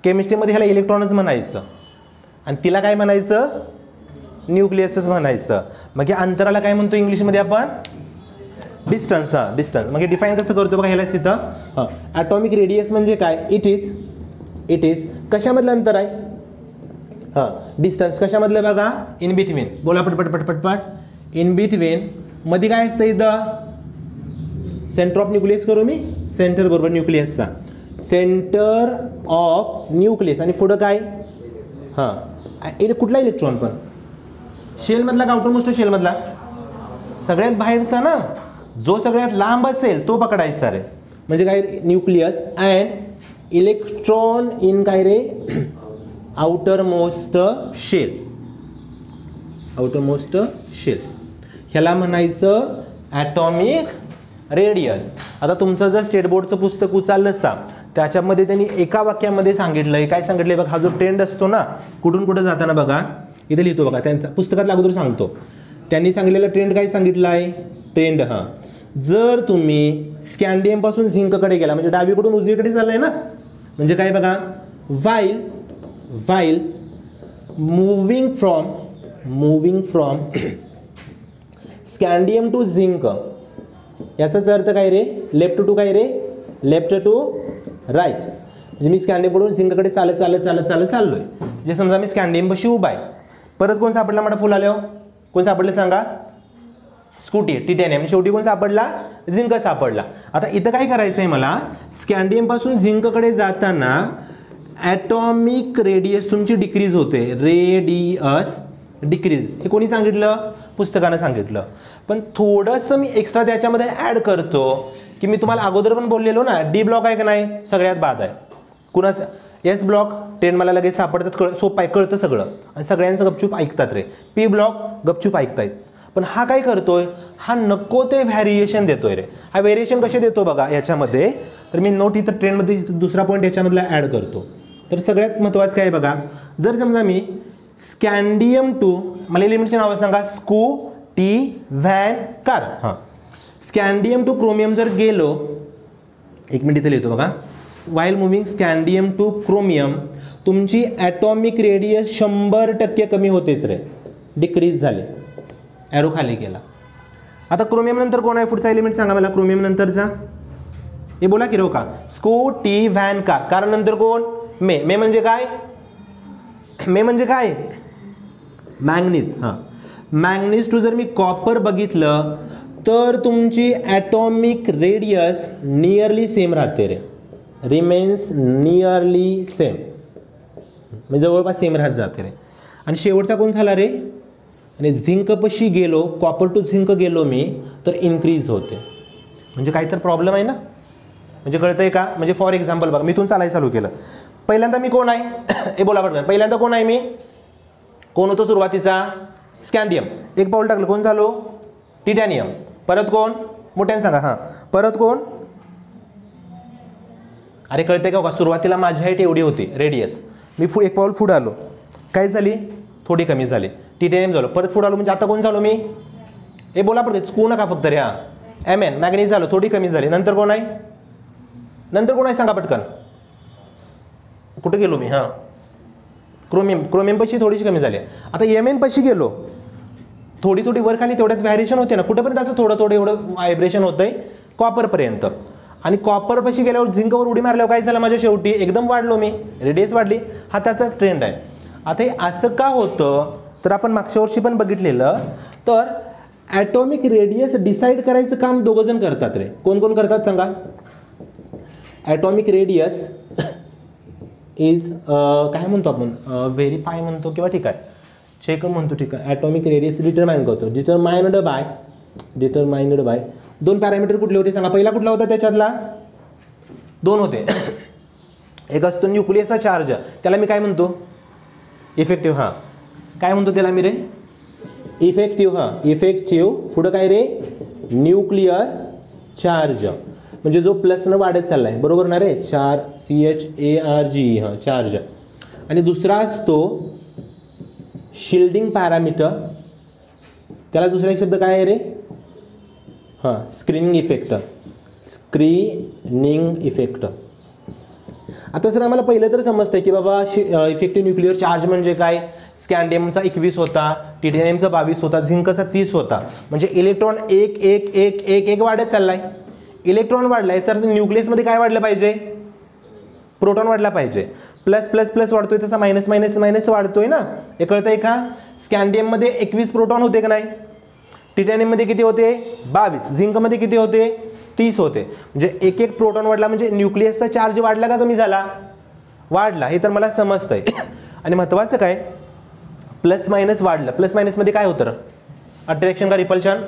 केमिस्ट्रीमध्ये ह्याला इलेक्ट्रॉनच म्हणायचं आणि तिला काय म्हणायचं? न्यूक्लियसच म्हणायचं. मग या अंतराला काय म्हणतो इंग्लिशमध्ये आपण? डिस्टन्स. हां डिस्टन्स. मग हे डिफाईन कसं करतो बघा ह्याला तिथं. हां ॲटॉमिक रेडियस म्हणजे काय? इट इज कशामधलं अंतर आहे? हां डिस्टन्स कशामधलं बघा? In between. बोला पटपट. इन बिटवीन मध्ये काय असतं इथं? सेंटर ऑफ न्यूक्लियस करू मी? सेंटर बरोबर न्यूक्लियसचा. Centre of nucleus. आणि पुढं काय? हां कुठला इलेक्ट्रॉन पण? शेलमधला का आउटरमोस्ट शेलमधला? सगळ्यात बाहेरचा ना. जो सगळ्यात लांब असेल तो पकडायचा रे. म्हणजे काय? न्यूक्लियस अँड इलेक्ट्रॉन इन काय रे? Outermost shell. आउटरमोस्ट शेल ह्याला म्हणायचं ॲटॉमिक रेडियस. आता तुमचं जर स्टेट बोर्डचं पुस्तक उचललं सा, त्याच्यामध्ये त्यांनी एका वाक्यामध्ये सांगितलंय. काय सांगितलंय बघा? हा जो ट्रेंड असतो ना कुठून कुठं जाताना बघा इथे लिहितो बघा. त्यांचा पुस्तकात अगोदर सांगतो. त्यांनी सांगितलेलं ट्रेंड काय सांगितलं आहे? ट्रेंड हां जर तुम्ही स्कॅन्डियमपासून झिंककडे गेला म्हणजे डावीकडून उजवीकडे चाललंय ना. म्हणजे काय बघा? While moving from scandium to zinc. याचाच अर्थ काय रे? लेफ्ट टू काय रे? Left to right. म्हणजे मी स्कॅन्डियमकडून झिंककडे चालत चाललोय. म्हणजे समजा मी स्कॅन्डियमपाशी उभा आहे. परत कोण सापडला मला फुल आल्यावर? कोण सापडले सांगा? Scooty titanium. शेवटी कोण सापडला? झिंक सापडला. आता इथं काय करायचं आहे मला? स्कॅन्डियमपासून झिंककडे जाताना ॲटॉमिक रेडियस तुमची डिक्रीज होते. Radius decrease. हे कोणी सांगितलं? पुस्तकानं सांगितलं. पण थोडंसं मी एक्स्ट्रा त्याच्यामध्ये ॲड करतो की मी तुम्हाला अगोदर पण बोललेलो ना, डी ब्लॉक आहे का नाही? सगळ्यात बाद आहे. कुणाचं? एस ब्लॉक ट्रेन मला लगेच सापडतात, सोपं आहे, कळतं सगळं आणि सगळ्यांचं गपचूप ऐकतात रे. पी ब्लॉक गपचूप ऐकतायत. पण हा काय करतोय? हा नको ते व्हॅरिएशन देतोय रे. हा व्हेरिएशन कसे देतो बघा याच्यामध्ये. तर मी नोट इथं ट्रेनमध्ये दुसरा पॉईंट याच्यामधला ॲड करतो. तर सगळ्यात महत्त्वाचं काय बघा? जर समजा मी स्कॅन्डियम टू, मला एलिमेंटचे नावं सांगा. T van car. हां स्कॅन्डियम टू क्रोमियम जर गेलो, एक मिनिट इथे लिहितो बघा. वाईल मुव्हिंग स्कॅन्डियम टू क्रोमियम तुमची ॲटॉमिक रेडियस 100% कमी होतेच रे. डिक्रीज झाले. ॲरो खाली गेला. आता क्रोमियम नंतर कोण आहे पुढचा एलिमेंट सांगा मला? क्रोमियम नंतरचा हे बोला की रो का? T van car. कारण नंतर कोण? मे म्हणजे काय? मे म्हणजे काय? मॅंगनीज. हां मॅंगनीज टू जर मी कॉपर बघितलं तर तुमची ॲटॉमिक रेडियस नियरली सेम राहते रे. Remains nearly same. म्हणजे जवळपास सेम राहत जाते रे. आणि शेवटचा कोण झाला रे? आणि झिंकपाशी गेलो, कॉपर टू झिंक गेलो मी, तर इन्क्रीज होते. म्हणजे काही तर प्रॉब्लेम आहे ना. म्हणजे कळतंय का? म्हणजे फॉर एक्झाम्पल बघा, मी इथून चालायला चालू केलं. पहिल्यांदा मी कोण आहे? हे बोला पडलं. पहिल्यांदा कोण आहे मी? कोण होतो सुरुवातीचा? स्कॅन्डियम. एक पाऊल टाकलं कोण झालो? टिटॅनियम. परत कोण? मोठ्याने सांगा. हां परत कोण? अरे कळते का? सुरुवातीला माझी हाईट एवढी होती रेडियस. मी एक पाऊल पुढे आलो, काय झाली? थोडी कमी झाली. टिटॅनियम झालो. परत पुढे आलो म्हणजे आता कोण झालो मी? हे बोला पडते चुकू नका फक्त रे. हां MN मॅग्नीज झालो, थोडी कमी झाली. नंतर कोण आहे? नंतर कोण आहे सांगा पटकन. कुठे गेलो मी? हां, क्रोमियम पशी थोडीशी कमी झाली. आता एमएन पशी गेलो, थोडी थोडी वर खाली तेवढ्यात व्हॅरिएशन होते ना. कुठेपर्यंत असं थोडं थोडं एवढं व्हायब्रेशन होतंय? कॉपरपर्यंत. आणि कॉपर पशी गेल्यावर झिंकवर उडी मारल्यावर काय झालं माझ्या शेवटी? एकदम वाढलो मी, रेडियस वाढली. हा त्याचा ट्रेंड आहे. आता हे असं का होतं तर आपण मागच्या वर्षी पण बघितलेलं. तर ॲटॉमिक रेडियस डिसाईड करायचं काम दोघं जण करतात रे. कोण कोण करतात सांगा? ॲटॉमिक रेडियस इज काय म्हणतो आपण? व्हेरीफाय म्हणतो किंवा ठीक आहे चेक म्हणतो. ठीक आहे, ॲटॉमिक रेडियस डिटरमाइन करतो. डिटरमाइंड बाय 2 पॅरामीटर कुठले होते सांगा? पहिला कुठला होता त्याच्यातला? 2 होते. एक असतो न्यूक्लियसचा चार्ज, त्याला मी काय म्हणतो? इफेक्टिव्ह. हां, काय म्हणतो त्याला मी रे? इफेक्टिव्ह. हां, इफेक्टिव्ह. पुढं काय रे? Nuclear charge. म्हणजे जो प्लसनं वाढत चालला आहे, बरोबर ना रे? CHARGE. हां, चार्ज. आणि दुसरा असतो शिल्डिंग पॅरामीटर. त्याला दुसरा एक शब्द काय आहे रे? हां, स्क्रीनिंग इफेक्ट. Screening effect. आता सर आम्हाला पहिलं तर समजतंय की बाबा इफेक्टिव्ह न्यूक्लिअर चार्ज म्हणजे काय? स्कॅन्डियमचा 21 होता, टिटेनियमचा 22 होता, झिंकचा 30 होता. म्हणजे इलेक्ट्रॉन एक एक एक एक एक वाढत चाललाय. इलेक्ट्रॉन वाढलाय तर न्यूक्लियसमध्ये काय वाढलं पाहिजे? प्रोटॉन वाढला पाहिजे. प्लस प्लस प्लस वाढतोय तसा मायनस मायनस मायनस वाढतोय ना. हे कळतंय का? स्कॅन्डियममध्ये 21 प्रोटॉन होते का नाही? टिटॅनियममध्ये किती होते? 22. झिंकमध्ये किती होते? 30 होते. म्हणजे एक एक प्रोटॉन वाढला म्हणजे न्यूक्लियसचा चार्ज वाढला का कमी झाला? वाढला. हे तर मला समजतंय. आणि महत्त्वाचं काय? प्लस मायनस वाढलं. प्लस मायनसमध्ये काय होतं? अट्रॅक्शन का रिपल्शन?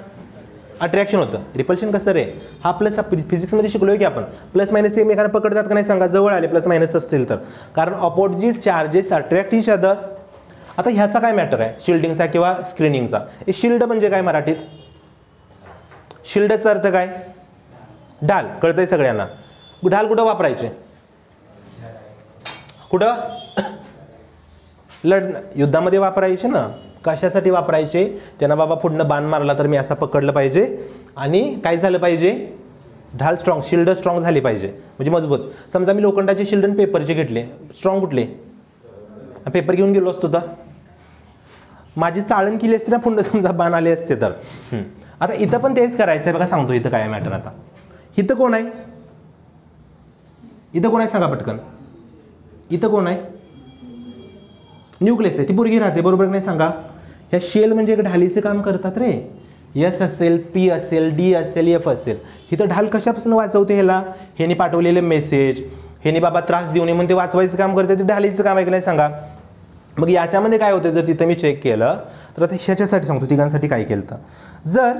अट्रॅक्शन होतं. रिपल्शन कसं रे? हा प्लस फिजिक्समध्ये शिकलोय की आपण. प्लस मायनस एकमेकांना पकडतात का नाही सांगा? जवळ आले प्लस मायनस असतील तर. कारण opposite charges attract each other. आता ह्याचा काय मॅटर आहे? शिल्डिंगचा किंवा स्क्रीनिंगचा. हे शिल्ड म्हणजे काय मराठीत? शिल्डचा अर्थ काय? ढाल. कळतंय सगळ्यांना? ढाल कुठं वापरायचे? कुठं? युद्धामध्ये वापरायचे ना. कशासाठी वापरायचे? त्यांना बाबा पुढनं बाण मारला तर मी असं पकडलं पाहिजे आणि काय झालं पाहिजे? ढाल स्ट्रॉंग, शिल्ड स्ट्रॉंग झाली पाहिजे, म्हणजे मजबूत. समजा मी लोखंडाचे शिल्ड आणि पेपरचे घेतले, स्ट्रॉंग कुठले? पेपर घेऊन गेलो असतो तर माझी चाळण केली असते ना पुन्हा, समजा बाण आले असते तर. आता इथं पण तेच करायचं आहे बघा. सांगतो इथं काय मॅटर. आता इथं कोण आहे? इथं कोण आहे सांगा पटकन? इथं कोण आहे? न्यूक्लियस आहे. ती पोरगी राहते, बरोबर नाही सांगा? ह्या शेल म्हणजे एक ढालीचं काम करतात रे. एस असेल, पी असेल, डी असेल, एफ असेल. इथं ढाल कशापासून वाचवते? ह्याला ह्याने पाठवलेले मेसेज, ह्याने बाबा त्रास देऊ नये म्हणून ते वाचवायचं काम करते. ते ढालीचं काम आहे की नाही सांगा? मग याच्यामध्ये काय होतं जर तिथं मी चेक केलं तर आता ह्याच्यासाठी सांगतो तिघांसाठी काय केलं तर. जर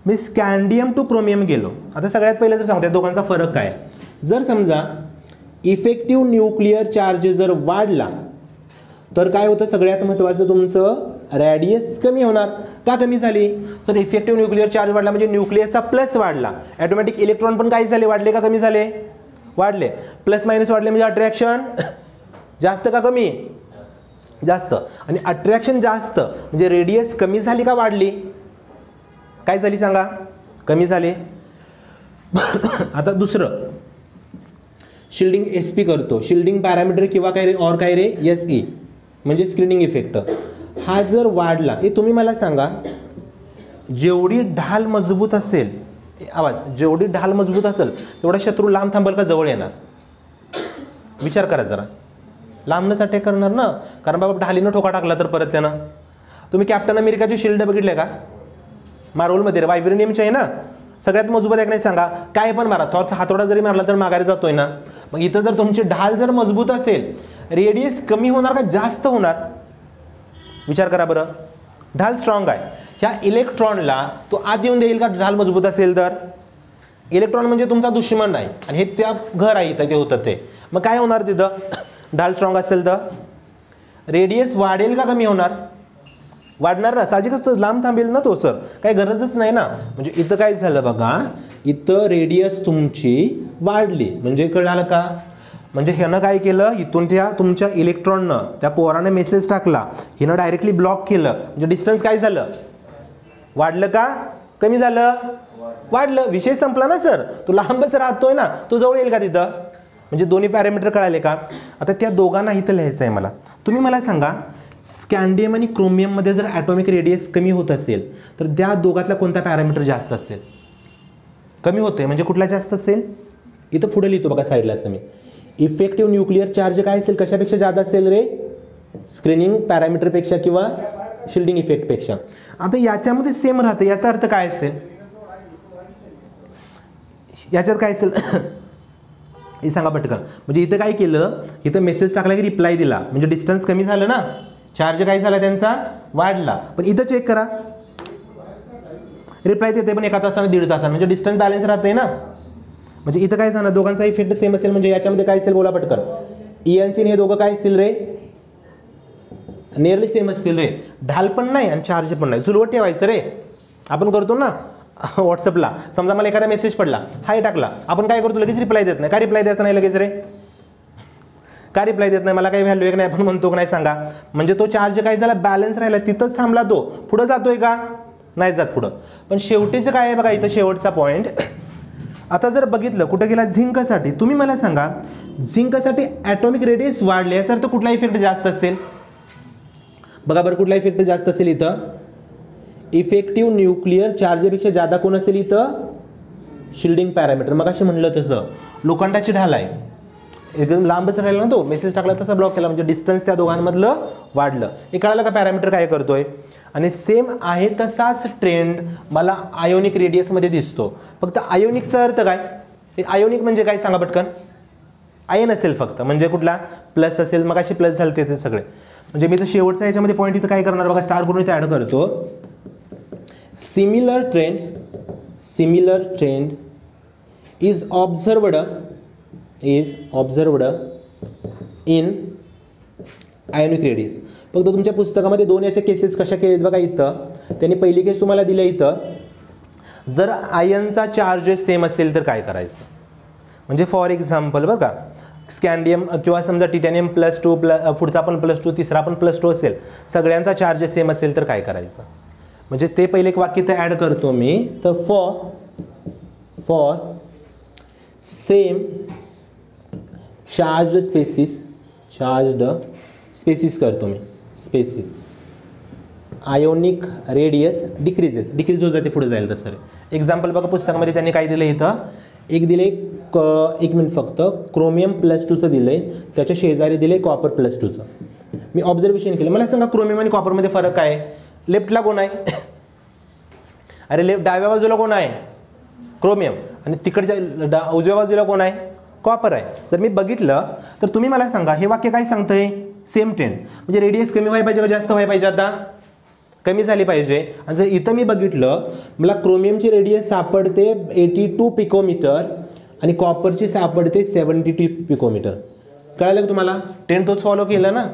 मी स्कॅन्डियम टू क्रोमियम गेलो, आता सगळ्यात पहिलं तर सांगतो दोघांचा फरक काय. जर समजा इफेक्टिव्ह न्यूक्लिअर चार्ज जर वाढला तर काय होतं? सगळ्यात महत्त्वाचं तुमचं रेडियस कमी होणार. का कमी झाली? तर इफेक्टिव्ह न्यूक्लिअर चार्ज वाढला म्हणजे न्यूक्लियसचा प्लस वाढला, ऑटोमॅटिक इलेक्ट्रॉन पण काय झाले? वाढले का कमी झाले? वाढले. प्लस मायनस वाढले म्हणजे अट्रॅक्शन जास्त का कमी? जास्त. आणि अट्रॅक्शन जास्त म्हणजे रेडियस कमी झाली का वाढली? काय झाली सांगा? कमी झाली. आता दुसरं शिल्डिंग SP करतो, शिल्डिंग पॅरामीटर किंवा काय रे? और काय रे? SE म्हणजे स्क्रीनिंग इफेक्ट. हा जर वाढला, हे तुम्ही मला सांगा, जेवढी ढाल मजबूत असेल, आवाज, जेवढी ढाल मजबूत असेल तेवढा शत्रू लांब थांबल का जवळ येणार? विचार करा जरा. लांबनच अटॅक करणार ना, कारण बाबा ढालीनं ठोका टाकला तर परत त्यानं. तुम्ही कॅप्टन अमेरिकाचे शिल्ड बघितले का? मार्वलमध्ये वायब्रेनियमचे आहे ना, सगळ्यात मजबूत आहे की नाही सांगा? काय पण मारा, थॉर हातोडा जरी मारला तर माघारी जातोय ना. मग इथं जर तुमची ढाल जर मजबूत असेल, रेडियस कमी होणार का जास्त होणार? विचार करा बरं. ढाल स्ट्रॉंग आहे, ह्या इलेक्ट्रॉनला तो आत येऊन देईल का ढाल मजबूत असेल तर? इलेक्ट्रॉन म्हणजे तुमचा दुश्मन नाही आणि हे त्या घर आहे इथं ते होतं ते. मग काय होणार तिथं? ढाल स्ट्रॉंग असेल तर रेडियस वाढेल का कमी होणार? वाढणार ना, साहजिकच. लांब थांबेल ना तो सर, काही गरजच नाही ना. म्हणजे इथं काय झालं बघा, इथं रेडियस तुमची वाढली म्हणजे कळालं का? म्हणजे ह्यानं काय केलं, इथून त्या तुमच्या इलेक्ट्रॉननं त्या पोरानं मेसेज टाकला, हिनं डायरेक्टली ब्लॉक केलं म्हणजे डिस्टन्स काय झालं? वाढलं का कमी झालं? वाढलं. विषय संपला ना सर. तू लांबच राहतोय ना, तू जवळ येईल का तिथं? म्हणजे दोन्ही पॅरामीटर कळाले का? आता त्या दोघांना इथं लिहायचं आहे मला. तुम्ही मला सांगा, स्कॅन्डियम आणि क्रोमियममध्ये जर ॲटॉमिक रेडियस कमी होत असेल तर त्या दोघातला कोणता पॅरामीटर जास्त असेल? कमी होतोय म्हणजे कुठला जास्त असेल? इथं पुढे लिहितो बघा साईडला असं मी. इफेक्टिव्ह न्यूक्लिअर चार्ज काय असेल, कशापेक्षा जादा असेल रे? स्क्रीनिंग पॅरामीटरपेक्षा किंवा शिल्डिंग इफेक्टपेक्षा. आता याच्यामध्ये सेम राहतं, याचा अर्थ काय असेल? याच्यात काय असेल हे सांगा पटकन. म्हणजे इथं काय केलं, इथं मेसेज टाकला की रिप्लाय दिला, म्हणजे डिस्टन्स कमी झालं ना, चार्ज काय झाला त्यांचा? वाढला. पण इथं चेक करा, रिप्लाय देते पण 1 तासाने 1.5 तासाने, म्हणजे डिस्टन्स बॅलन्स राहते ना. म्हणजे इथं काय झालं, दोघांचा इफेक्ट सेम असेल. म्हणजे याच्यामध्ये काय असेल बोला पटकन. ENC हे दोघं काय असतील रे? नियरली सेम असतील रे. ढाल पण नाही आणि चार्ज पण नाही. जुलवत ठेवायचं रे. आपण करतो ना व्हॉट्सअपला, समजा मला एखादा मेसेज पडला, हाय टाकला, आपण काय करतो? लगेच रिप्लाय देत नाही. का रिप्लाय द्यायचा नाही लगेच रे? का रिप्लाय देत नाही? मला काही व्हॅल्यू आहे नाही, आपण म्हणतो की नाही सांगा. म्हणजे तो चार्ज काय झाला? बॅलन्स राहिला, तिथंच थांबला. तो पुढं जातोय का? नाही जात पुढं. पण शेवटीचं काय आहे बघा, इथं शेवटचा पॉईंट. आता जर बघितलं कुठं गेला, झिंकसाठी. तुम्ही मला सांगा, झिंकसाठी ॲटॉमिक रेडियस वाढले, याचा अर्थ कुठला इफेक्ट जास्त असेल? बघा बरं, कुठला इफेक्ट जास्त असेल इथं? इफेक्टिव्ह न्यूक्लिअर चार्जपेक्षा जादा कोण असेल इथं? Shielding parameter. मग अशी म्हणलं तसं लोखंडाची ढाल आहे, एकदम लांबच राहिला ना, तो मेसेज टाकला तसा ब्लॉक केला, म्हणजे डिस्टन्स त्या दोघांमधलं वाढलं. हे कळालं का पॅरामीटर काय करतोय? आणि सेम आहे तसाच ट्रेंड मला आयोनिक रेडियसमध्ये दिसतो. फक्त आयोनिकचा अर्थ काय? आयोनिक म्हणजे काय सांगा पटकन? आयन असेल फक्त, म्हणजे कुठला? प्लस असेल. मग अशी प्लस झाले ते सगळे. म्हणजे मी तर शेवटचा याच्यामध्ये पॉईंट इथं काय करणार बघा, स्टार करून इथे ॲड करतो. Similar trend is observed in ionic radius. फक्त तुमच्या पुस्तकामध्ये 2 याच्या केसेस कशा केलेत बघा. इथं त्यांनी पहिली केस तुम्हाला दिली. इथं जर आयनचा चार्ज सेम असेल तर काय करायचं? म्हणजे फॉर एक्झाम्पल बरं का, स्कॅन्डियम किंवा समजा टिटॅनियम +2 पुढचा पण +2 तिसरा पण +2 असेल, सगळ्यांचा चार्ज सेम असेल तर काय करायचं? म्हणजे ते पहिले एक वाक्य तर ॲड करतो मी. तर फॉर सेम चार्ज स्पेसिस करतो मी. स्पेसिस आयोनिक रेडियस डिक्रीज होत जाते पुढे जाईल तसं. एक्झाम्पल बघा पुस्तकामध्ये त्यांनी काय दिलं इथं, एक दिले, एक मिनिट फक्त, क्रोमियम +2चं दिलंय, त्याच्या शेजारी दिले कॉपर +2चं. मी ऑब्झर्वेशन केलं. मला सांगा क्रोमियम आणि कॉपरमध्ये फरक काय आहे? लेफ्टला कोण आहे? अरे डाव्या बाजूला कोण आहे? क्रोमियम. आणि तिकडच्या उजव्या बाजूला कोण आहे? कॉपर आहे. जर मी बघितलं तर तुम्ही मला सांगा, हे वाक्य काय सांगतंय? Same trend. म्हणजे रेडियस कमी व्हायला पाहिजे का जास्त व्हायला पाहिजे? आता कमी झाली पाहिजे. आणि जर इथं मी बघितलं, मला क्रोमियमची रेडियस सापडते 82 पिकोमीटर आणि कॉपरची सापडते 72 पिकोमीटर. कळालं का तुम्हाला? ट्रेंड तोच फॉलो केला ना.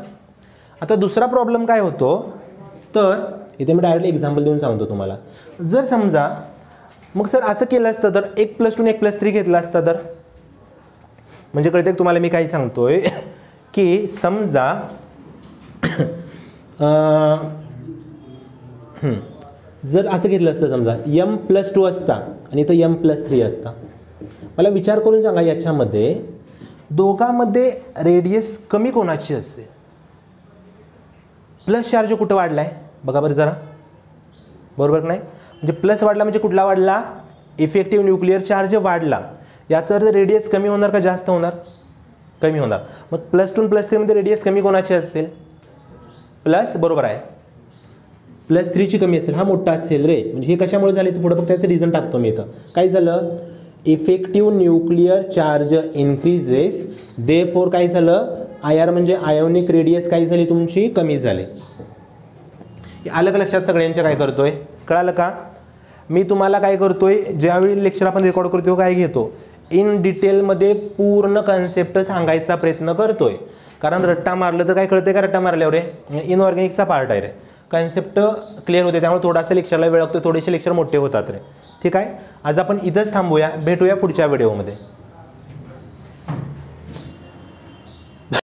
आता दुसरा प्रॉब्लेम काय होतो, तर इथे मी डायरेक्टली एक्झाम्पल देऊन सांगतो तुम्हाला. जर समजा मग सर असं केलं असतं तर 1+2 आणि 1+3 घेतला असता तर, म्हणजे कळते तुम्हाला मी काय सांगतोय की समजा जर असं घेतलं असतं, समजा m+2 असता आणि इथं m+3 असता. मला विचार करून सांगा, याच्यामध्ये दोघांमध्ये रेडियस कमी कोणाची असते? प्लस चार्ज कुठं वाढला आहे बघा बरं जरा, बरोबर नाही? म्हणजे प्लस वाढला म्हणजे कुठला वाढला? इफेक्टिव्ह न्यूक्लिअर चार्ज वाढला. याचा अर्थ रेडियस कमी होणार का जास्त होणार? कमी होणार. मग +2 आणि +3 मध्ये रेडियस कमी कोणाची असेल? प्लस, बरोबर आहे. +3ची कमी असेल, हा मोठा असेल रे. म्हणजे हे कशामुळे झाले तर पुढे फक्त त्याचं रिझन टाकतो मी इथं. काय झालं? Effective nuclear charge increases, therefore काय झालं? IR म्हणजे आयोनिक रेडियस काय झाली तुमची? कमी झाली. आलं का लक्षात सगळ्यांच्या? काय करतोय कळालं का? मी तुम्हाला काय करतोय, ज्यावेळी लेक्चर आपण रेकॉर्ड करतो काय घेतो, इन डिटेलमध्ये पूर्ण कन्सेप्ट सांगायचा प्रयत्न करतोय. कारण रट्टा मारलं तर काय कळते का? रट्टा मारल्यावर रे इनऑर्गॅनिकचा पार्ट आहे रे, कन्सेप्ट क्लिअर होते. त्यामुळे थोडासा लेक्चरला वेळ लागतो, थोडेसे लेक्चर मोठे होतात रे. ठीक आहे, आज आपण इथंच थांबूया, भेटूया पुढच्या व्हिडिओमध्ये.